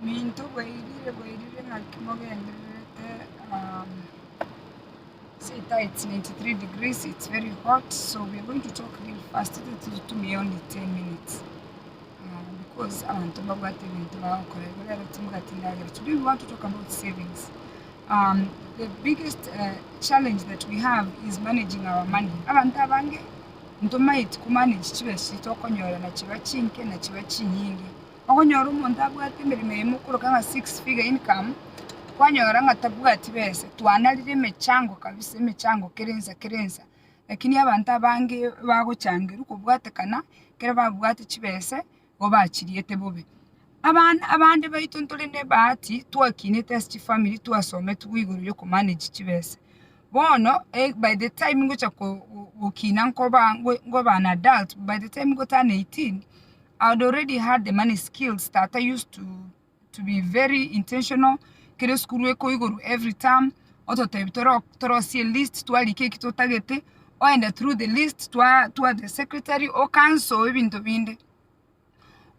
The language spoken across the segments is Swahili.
Minto Guairi Nakimogenderete it's 93 degrees, it's very hot, so we're going to talk real fast. It to me only 10 minutes. Because today we want to talk about savings. The biggest challenge that we have is managing our money. Abantu abange ntomaite kumanage chibesi tokonyora na chiba chinke na chiba chinyingi. Okonyora umuntu abwate emirimo emukuru kanga 6-figure income kwanyora nga tabwate bese twanalire emichango kabisa emichango kerensa lakini abantu abange bagochangira ukubwatekana kera babwate chibese obachiriyete bobe abandi baitontole ne bahati twakine test family twasome twiguru yo ku manage chibese bono by the time ngocha ukina ngoba an adult, by the time go turn 18 I had already had the money skills that I used to be very intentional kere skuru eko iguru every time auto toro see list twalike kitotagete oenda through the list to the secretary o council ebintu binde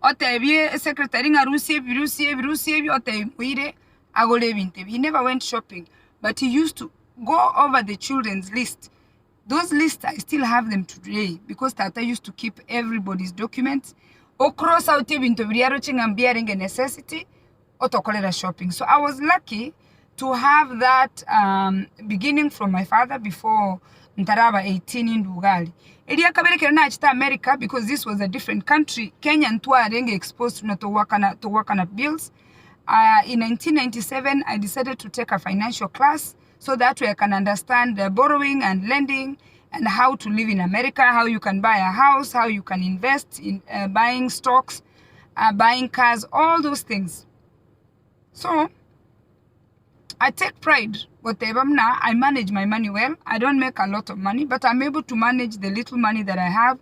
otebye secretary ngarusie birusie otebwire agole ebintu. He never went shopping, but he used to go over the children's list. Those lists I still have them today because Tata used to keep everybody's documents or cross out ebintu biriaroching and bearing a necessity otokolera shopping. So I was lucky to have that beginning from my father before ntaraba 18 in Dugali. Elia kaberekera na chita America because this was a different country. Kenya ntwa renge exposed to work on bills. In 1997 I decided to take a financial class so that way I can understand borrowing and lending and how to live in America, how you can buy a house, how you can invest in buying stocks, buying cars, all those things. So I take pride. Whatever now, I manage my money well. I don't make a lot of money, but I'm able to manage the little money that I have,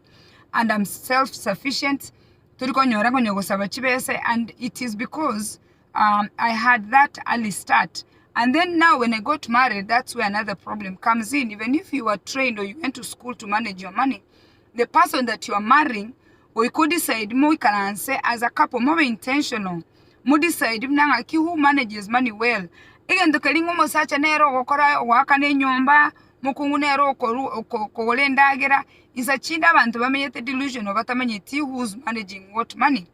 and I'm self-sufficient. And it is because I had that early start. And then now when I got married, that's where another problem comes in. Even if you are trained or you went to school to manage your money, the person that you are marrying, or you could decide more can say as a couple, more intentional. More decide who manages money well. Again, the Kalingo Mosacha Nero, Okora, Wakane Nyomba, Mukungunero, Kolendagera is a chinda and the delusion of Atamanyeti who's managing what money.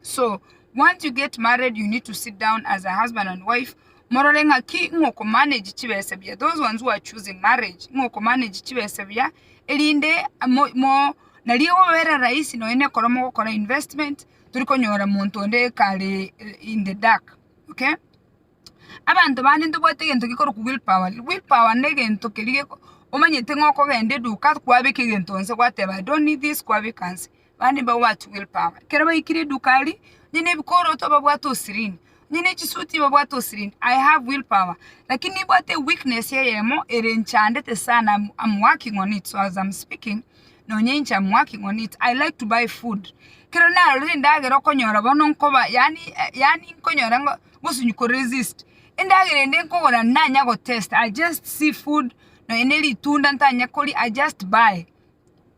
So once you get married, you need to sit down as a husband and wife. Morolenga ki ngoko manage chibesebia. Those ones who are choosing marriage, ngoko manage chibesebia. Elinde mo naliyo wera raisi no ene koromo kora investment. Turiko nyora montonde kale in the dark. Okay? Abantu bandi ndubwate gento gikoro ku willpower nege nto kelige omanyete ngoko gende duka kwabike gento nse whatever I don't need this kwabikanse bandi ba what willpower kera bayikire dukali nyine bikoro to babwato sirini nyine chisuti babwato sirini I have willpower lakini bwate weakness yemo erenchandete sana. I'm working on it, so as I'm speaking no nyencha I'm working on it. I like to buy food kera na ndage rokonyora bono nkoba yani nkonyora ngo musunyuko resist. I just see food no eneli tunda ntanya koli I just buy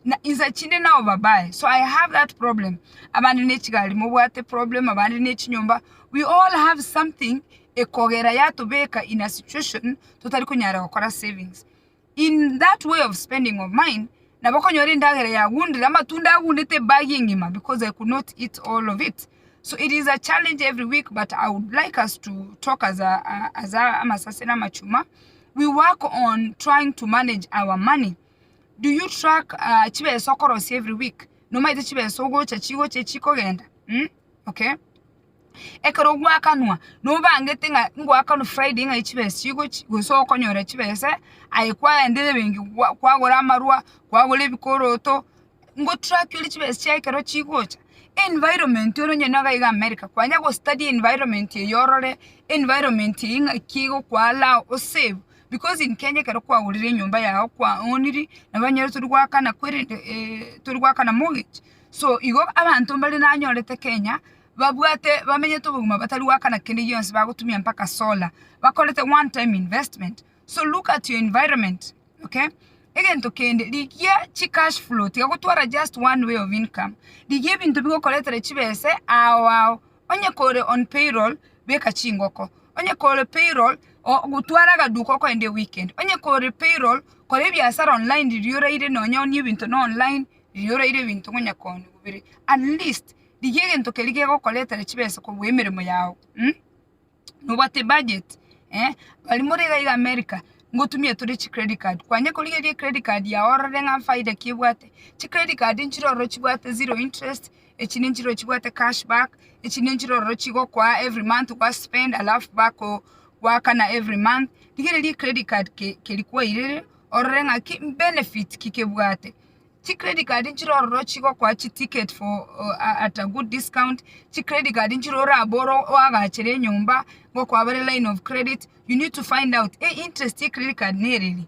na inza chinde na overbuy. So I have that problem. Abandi nechigali mubwate problem abandi nechinyomba. We all have something ekogera yato beka in a situation totali kunyara gukora savings. In that way of spending of mine na bakonyora ndagere ya gundi amatunda agundete buying ima because I could not eat all of it. So it is a challenge every week, but I would like us to talk as a Masasena Machuma. We work on trying to manage our money. Do you track chibe sokoros every week? No matter chibe sogo chachiko genda. Okay. Ekero gwakanwa no bangete nga ngwakano Friday nga chibe chigo gusoko nyora chibe se ayikwa ndele bengi kwagora amarwa kwagole bikoroto ngo track yuli chibe chekero chigocha. Environment yoro nyenaga iga America kwanya go study environment yorore environment inga kigo kwala o save because in Kenya kero kwa ulire nyumba yao kwa oniri na banyero turwakana kwere turwakana mortgage. So igo abantu mbali na nyorete Kenya babwate bamenye tubuguma batarwakana kende yonse bagutumia mpaka solar bakolete one time investment. So look at your environment. Okay. Again to kende ligia chi cash flow tiga kutwara just one way of income ligia bintu biko koleta chibese awa onye kore on payroll beka chingoko onye kore payroll o gutwara gaduko ko ende weekend onye kore payroll kore biasara online riyora ire no nyoni bintu no online riyora ire bintu ngonya kono bubiri at least digege nto kelige ko koleta chibese ko bwemeremo yawo no bate budget bali murega iga America ngotumie turi chi credit card kwanye kolige die credit card ya orore nga faida kibwate chi credit card nchiro chibwate zero interest echine nchiro chibwate cashback echine nchiro chigo kwa every month kwa spend alafu bako wakana every month digere die credit card kelikuwa irere orore nga benefit kikebwate chi credit card nchiro chigo kwa chi ticket for at a good discount chi credit card nchiro raboro waga chere nyumba ngo kwa bare line of credit you need to find out interest credit card nereli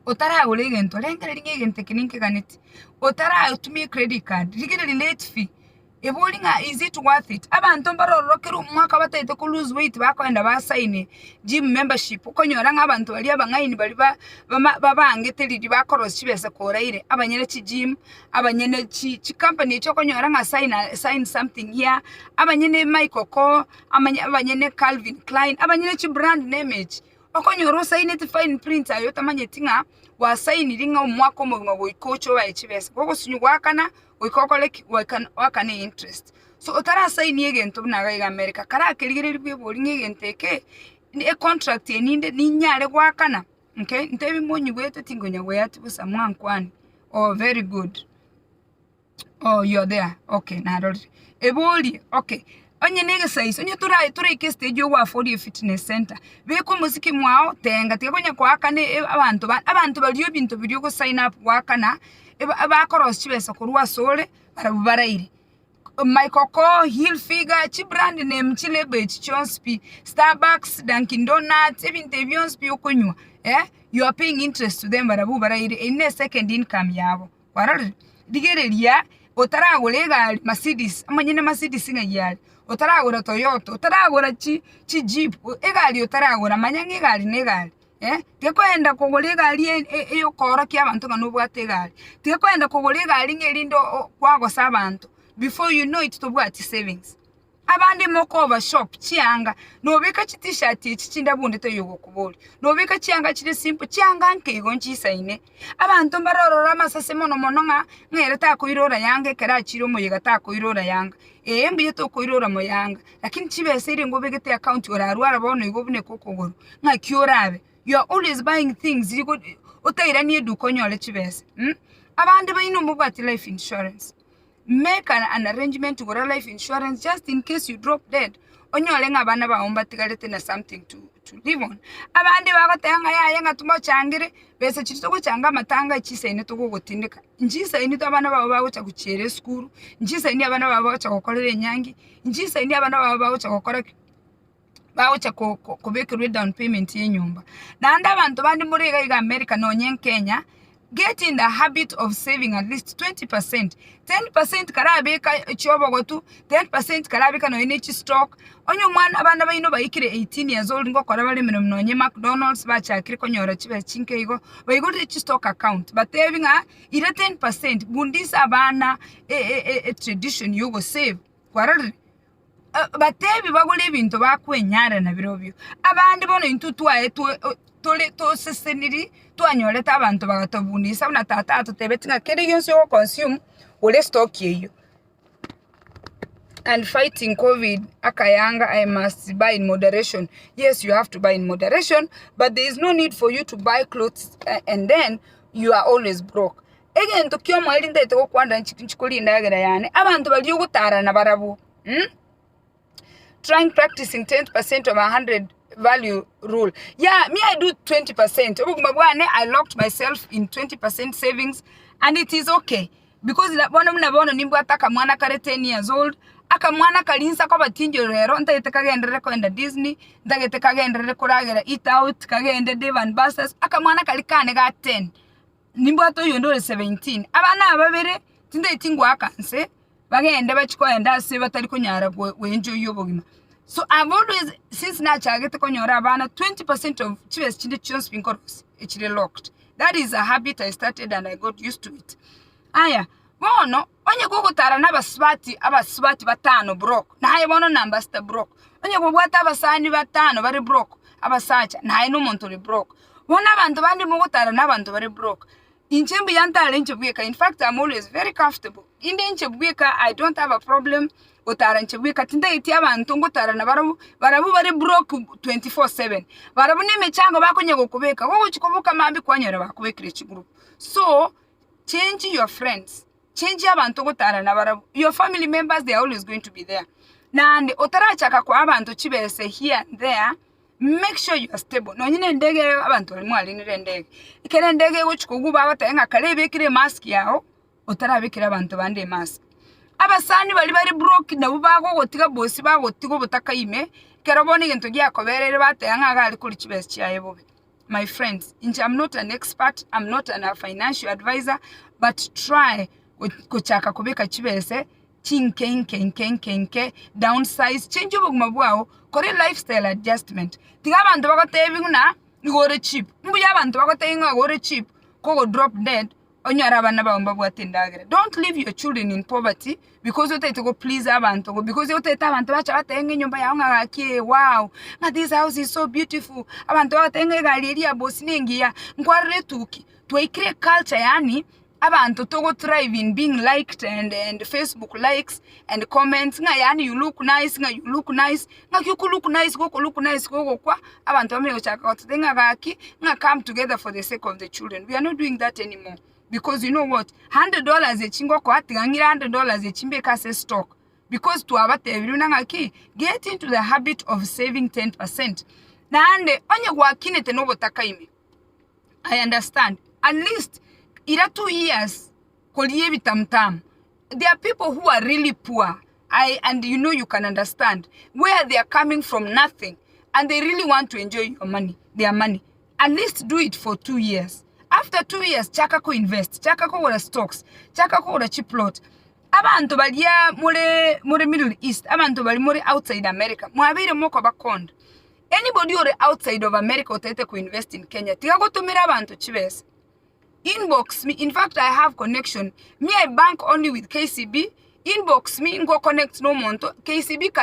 otara agulegen lengere ligegen tekninke kaneti otara utumi credit card ligere late fee ebolinga is it worth it abantu mbarorokeru mwaka bataite ko lose weight bakwenda basaine gym membership ukonyora nk'abantu bali abangayini bali babangeteriri bakorosa kibese koraire abanyene chi gym abanyene chi company cyo konyora nka sign something here abanyene Michael Ko abanyene Calvin Klein abanyene chi brand name okonyora sign it fine print ayo tamanye tinga wa sign ringa umwako mu boikocho wa kibese koko sunyu wakana wikokole wakane interest so otara sign yegento bunaga iga America kara keligere bwebolinge genteke e contract eninde ninyale gwakana okay ntebi monyi gwete tingonya gweyati busa mwankwani oh very good oh you're there okay narori eboli okay onye nege size onye tura ike stage wa for fitness center beko muziki mwao tenga tekonya kwakane abantu baliyo bintu biriyo ko sign up wakana abakorosi kibese kurwa sole barabaraire Michael Ko Hill Figure chi brand name chilebe chonspi Starbucks Dunkin Donuts ebintu ebyonspi okonywa you are paying interest to them barabaraire in a second income yabo warari digerelia otaragura Mercedes amanyene Mercedes ngayali otaragura Toyota otaragura chi Jeep egali otaragura manyange egali negali tekwenda kugura egali eyo kora kya abantu kanobwate egali tekwenda kugura egali ngelindo kwagosa abantu before you know it tobwati savings abandi moko shop chianga nobeka chi t-shirt chichinda bunde to yogo kuboli nobeka chianga chiri simple chianga nke gonchi saine abantu mbarorora masase mono nga ngereta ko irora yange kera chiro moyega ta ko irora yanga mbiye to ko irora moyanga lakini chibese iri ngobegete account orarwara bono igobune kokogoro nga kyorabe you are always buying things you go utaira ni edukonyole chibese abandi bayino mubati life insurance make an arrangement to go life insurance just in case you drop dead onyole ngabana baomba tigalete na something to live on abandi bagotanga yanga tumo changire bese chito kuchanga matanga chisaine to gutindika njisaine to abana babo bagocha kuchere school njisaine abana babo bagocha kokolere nyangi njisaine abana babo bagocha kokora bagocha kubekere down payment yenyumba nanda abantu bandi muri ga America no Kenya. Get in the habit of saving at least 20%. 10% karabeka chobo tu 10% karabeka no enechi stock. Onyo mwana abana bayino bayikire 18 years old ngo kora bali mino mnonye McDonald's bachakire konyora chibe chinke igo bayigo echi stock account but having a ire 10% bundisa abana tradition yugo save kwarari batebi bagule ibintu bakwenyara na birobyo abandi bono intutwaye tole to seseniri twanyoleta abantu bagatobundisa una tata tutebetinga kere yonse yo consume ule stock yeyo and fighting COVID akayanga I must buy in moderation. Yes, you have to buy in moderation, but there is no need for you to buy clothes and then you are always broke. Again tokyo mwalinde to kwanda nchikulinda yagera yani abantu bali gutara na barabu trying practicing 10% of 100 value rule. Yeah, me I do 20%. I locked myself in 20% savings and it is okay because bona mnabono nimba ataka mwana kare 10 years old aka mwana kalinsa kwa batinjo rero ntayete kagendere ko enda Disney ndagete kagendere kuragera eat out kagende Dave and Buster's aka mwana kalikane ga 10 nimba to yondore 17 abana ababere tinde itingwa akanse bagende bachikwenda se batari kunyara we enjoy yobogima. So I've always, since nacha get konyora abana 20% of chibes chinde chons pinkoros actually locked. That is a habit I started and I got used to it. Aya, bono onye gugutara n'abaswati batano broke naye bono number sta broke onye gubwata abasani batano bari broke abasacha naye n'umuntu uri broke bona abantu bandi mugutara n'abantu bari broke inchembi yantale inchebweka. In fact, I'm always very comfortable inde inchebweka. I don't have a problem utara inchebweka tinda iti abantu ngutara na barabu bari broke 24/7 barabu n'imichango bakonye gukubeka wowe chikubuka mambi kwanyora bakubekire chigroup. So change your friends, change abantu ngutara na barabu. Your family members, they are always going to be there. Nandi utarachaka kwa abantu chibese here and there. Make sure you are stable. No nyine ndege abantu bali mwali ni ndege. Ikere ndege uchikuguba batayenga kalebe kire mask yao utarabikira abantu bande mask. Abasani bali broke na bubago gotiga bosi bagotigo butakayime kerobone gento gyakoberere batayenga gali kuri chibese cyaye bobe. My friends, I'm not an expert, I'm not a financial advisor, but try kuchaka kubika chibese chinke downsize change ubuguma bwawo kore lifestyle adjustment. Tiga abantu bagotebinga na ngore cheap mbuya abantu bagoteyinga gore cheap ko drop dead onyara abana bamba bwatindagere. Don't leave your children in poverty because you go please abantu, because you teta abantu bacha batenge nyumba yawe ngaki wow na this house is so beautiful abantu batenge galeri ya boss ningia ngwarire tuki to culture yani abantu to go thrive in being liked and Facebook likes and comments nga yani you look nice nga you look nice nga you look nice go look nice go kwa abantu bamwe chaka tenga gaki nga come together for the sake of the children. We are not doing that anymore because you know what, $100 echingo ko atingira $100 echimbe kase stock because to abate ebiruna ngaki get into the habit of saving 10%. Na ande onye gwakine tenobo takaime. I understand at least ira 2 years koliye bitamtam. There are people who are really poor. And you know, you can understand where they are coming from nothing and they really want to enjoy your money, their money. At least do it for 2 years. After 2 years, chaka ko invest, chaka ko wala stocks, chaka ko wala cheap lot. Abantu bali more Middle East, abantu bali more outside America. Mwabire moko bakond. Anybody or outside of America otete ko invest in Kenya. Tiga go tumira abantu chibese. Inbox me. In fact, I have connection. Me, I bank only with KCB. Inbox me, go connect no monto. KCB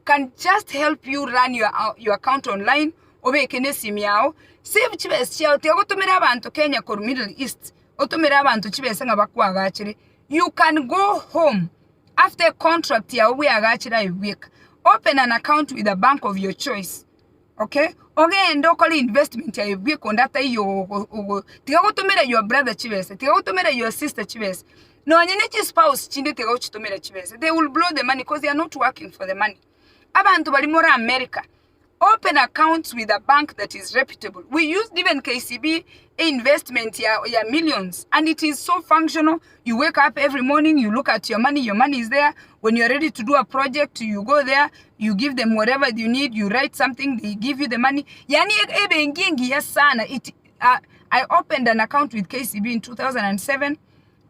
can just help you run your account online. Obe kene simiao. Save chibes chiao. Te otomera abantu Kenya or Middle East. Otomera abantu chibes nga bakwa agachiri. You can go home after contract ya we agachira a week. Open an account with a bank of your choice. Okay? Okay, ndo kali investment ya yubi kondata iyo tiga kutumira your brother chibese, tiga kutumira your sister chibese. No anyenechi spouse chinde tiga kutumira chibese. They will blow the money because they are not working for the money. Abantu bali mora America. Open accounts with a bank that is reputable. We used even KCB investment ya millions and it is so functional. You wake up every morning, you look at your money is there. When you're ready to do a project, you go there, you give them whatever you need, you write something, they give you the money. Yani ebe ngingi ya sana. I opened an account with KCB in 2007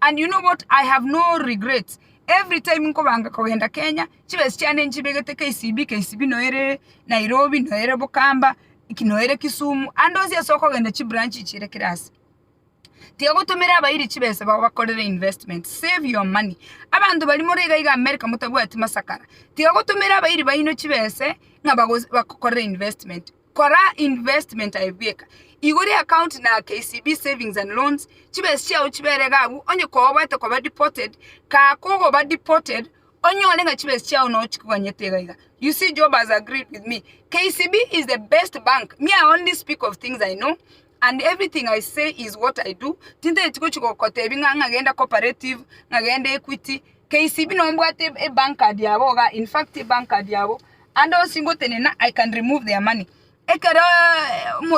and you know what? I have no regrets. Every time nko banga kogenda Kenya, chibes chane nchibegete KCB noere Nairobi, noere Bukamba, noere Kisumu, andozi ya soko genda chibranchi chire kirasi. Tiago tumira abayiri chibese bakolere investment. Save your money. Abantu bali muri ga America mutabu ati masakara. Tiago tumira abayiri bayino chibese nga bakolere investment. Kora investment aibeka. Igori account na KCB savings and loans. Chibese chia uchibere gagu. Onye kwa wabate kwa deported. Ka kogo ba deported. Onye olenga chibese chia uno chikuwa nyetega iga. You see, Job has agreed with me. KCB is the best bank. Me, I only speak of things I know. And everything I say is what I do. Tinta etiko chiko kote binga ngagenda cooperative, ngagenda equity. KCB no mbwate e bank card yabo. In fact, e bank card yabo. And also singo tenena, I can remove their money. Ekara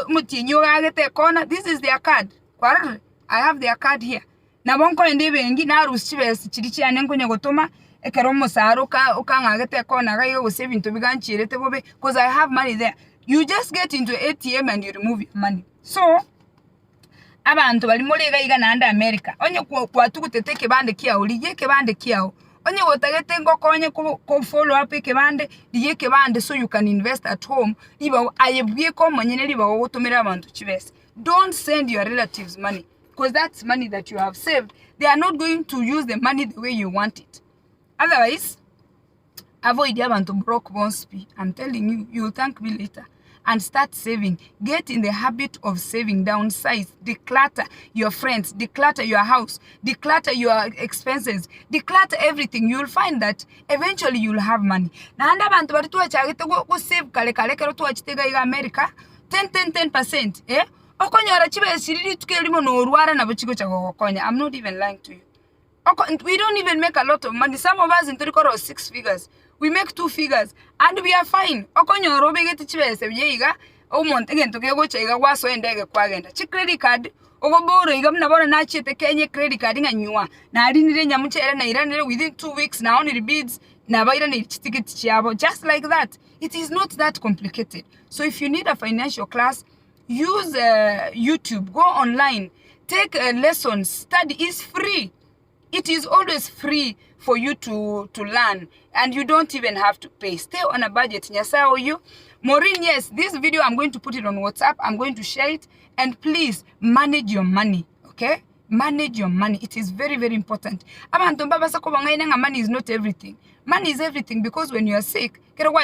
mutinyo agete kona. This is their card. I have their card here. Na bonko endebe ngi na rusibe chirichi anengo nyagotoma. Ekara musaro ka ngagete kona ga yo saving to biganchi rete bobe because I have money there. You just get into ATM and you remove your money. So, abantu bali mulega iga na America. Onye kwa tukutete kebande kiao, liye kebande kiao. Onye wotagete ngoko onye ko follow up kebande, liye kebande so you can invest at home. Liba ayebwie ko manyene liba wotumira abantu chibese. Don't send your relatives money. because that's money that you have saved. They are not going to use the money the way you want it. Otherwise, avoid abantu broke bones. I'm telling you, you'll thank me later. And start saving. Get in the habit of saving. Downsize. Declutter your friends. Declutter your house. Declutter your expenses. Declutter everything. You'll find that eventually you'll have money. Na anda bantu bari tuwachagite go save kale kero tuwachitega iga America 10%. Okonyora chibe siriri tukelimo no ruara na buchigo chago konya. I'm not even lying to you. We don't even make a lot of money. Some of us in Turikoro 6 figures. We make 2 figures and we are fine. Okonyoro begeti chibese byiga omuntu egento kego chega waso endege kwagenda. Chi credit card ogoboro iga mnabona na chete kenye credit card nganywa. Na alinire nyamuchere na iranire within 2 weeks na only bids na baira ni ticket chiabo. Just like that. It is not that complicated. So if you need a financial class, use YouTube, go online, take lessons, study. It's free. It is always free for you to learn, and you don't even have to pay. Stay on a budget. Nyasa you. Maureen, yes, this video I'm going to put it on WhatsApp. I'm going to share it, and please manage your money, okay? Manage your money. It is very, very important. Money is not everything. Money is everything because when you are sick, money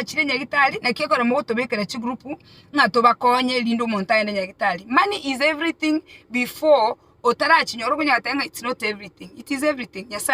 is everything before it's not everything. It is everything. Yes,